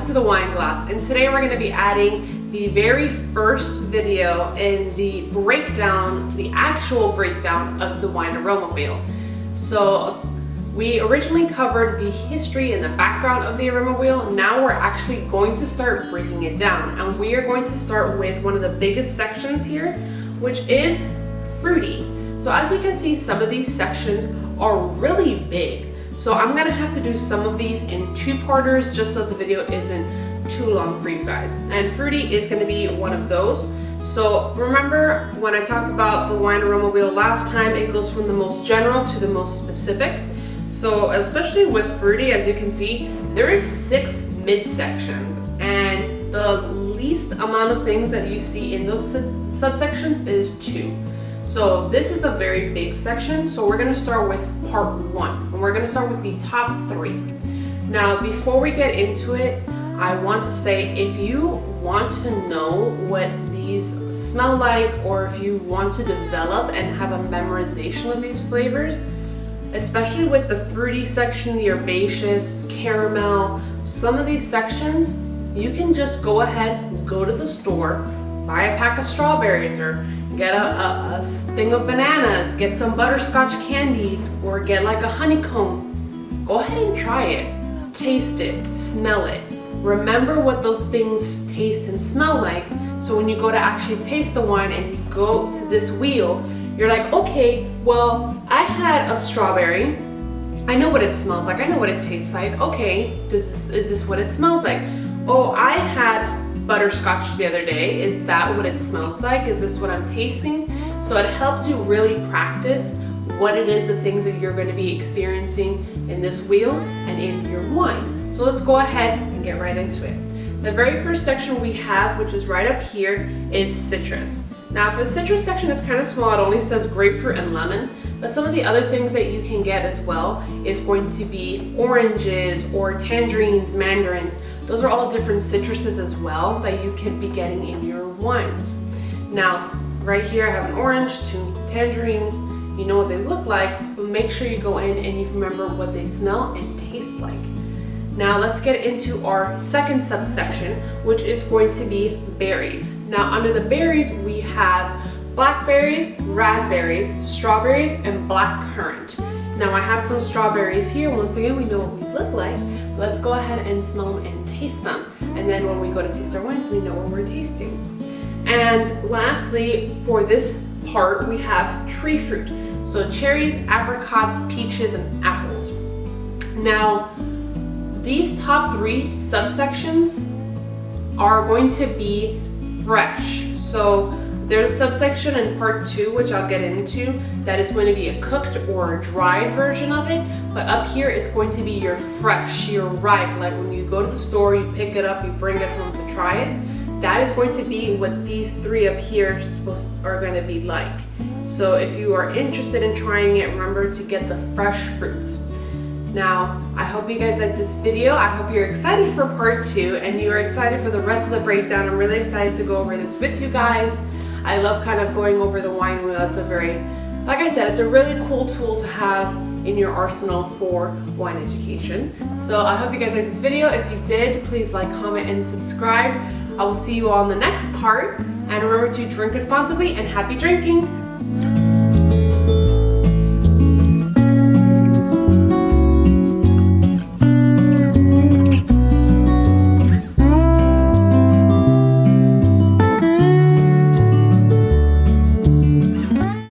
to the wine glass, and today we're going to be adding the very first video in the breakdown, the actual breakdown of the wine aroma wheel. So we originally covered the history and the background of the aroma wheel. Now we're actually going to start breaking it down, and we are going to start with one of the biggest sections here, which is fruity. So as you can see, some of these sections are really big. So I'm gonna have to do some of these in two-parters just so the video isn't too long for you guys. And fruity is gonna be one of those. So remember when I talked about the wine aroma wheel last time, it goes from the most general to the most specific. So especially with fruity, as you can see, there is 6 midsections, and the least amount of things that you see in those subsections is 2. So this is a very big section, so we're going to start with part 1, and we're going to start with the top 3. Now before we get into it, I want to say, if you want to know what these smell like, or if you want to develop and have a memorization of these flavors, especially with the fruity section, the herbaceous, caramel, some of these sections, you can just go ahead, go to the store, buy a pack of strawberries, or get a thing of bananas, get some butterscotch candies, or get like a honeycomb. Go ahead and try it. Taste it, smell it. Remember what those things taste and smell like, so when you go to actually taste the wine and you go to this wheel, you're like, okay, well, I had a strawberry. I know what it smells like. I know what it tastes like. Okay, is this what it smells like? Oh, I had butterscotch the other day. Is that what it smells like? Is this what I'm tasting? So it helps you really practice what it is, the things that you're going to be experiencing in this wheel and in your wine. So let's go ahead and get right into it. The very first section we have, which is right up here, is citrus. Now for the citrus section, it's kind of small. It only says grapefruit and lemon, but some of the other things that you can get as well is going to be oranges or tangerines, mandarins. Those are all different citruses as well that you could be getting in your wines. Now, right here I have an orange, 2 tangerines. You know what they look like, but make sure you go in and you remember what they smell and taste like. Now let's get into our second subsection, which is going to be berries. Now under the berries, we have blackberries, raspberries, strawberries, and black currant. Now I have some strawberries here. Once again, we know what we look like. Let's go ahead and smell them and taste them. And then when we go to taste our wines, we know what we're tasting. And lastly, for this part, we have tree fruit. So cherries, apricots, peaches, and apples. Now, these top 3 subsections are going to be fresh. So there's a subsection in part 2, which I'll get into, that is going to be a cooked or a dried version of it. But up here, it's going to be your fresh, your ripe, like when you go to the store, you pick it up, you bring it home to try it. That is going to be what these 3 up here are going to be like. So if you are interested in trying it, remember to get the fresh fruits. Now, I hope you guys like this video. I hope you're excited for part 2 and you're excited for the rest of the breakdown. I'm really excited to go over this with you guys. I love kind of going over the wine wheel. It's a very, like I said, it's a really cool tool to have in your arsenal for wine education. So I hope you guys liked this video. If you did, please like, comment, and subscribe. I will see you all in the next part. And remember to drink responsibly and happy drinking.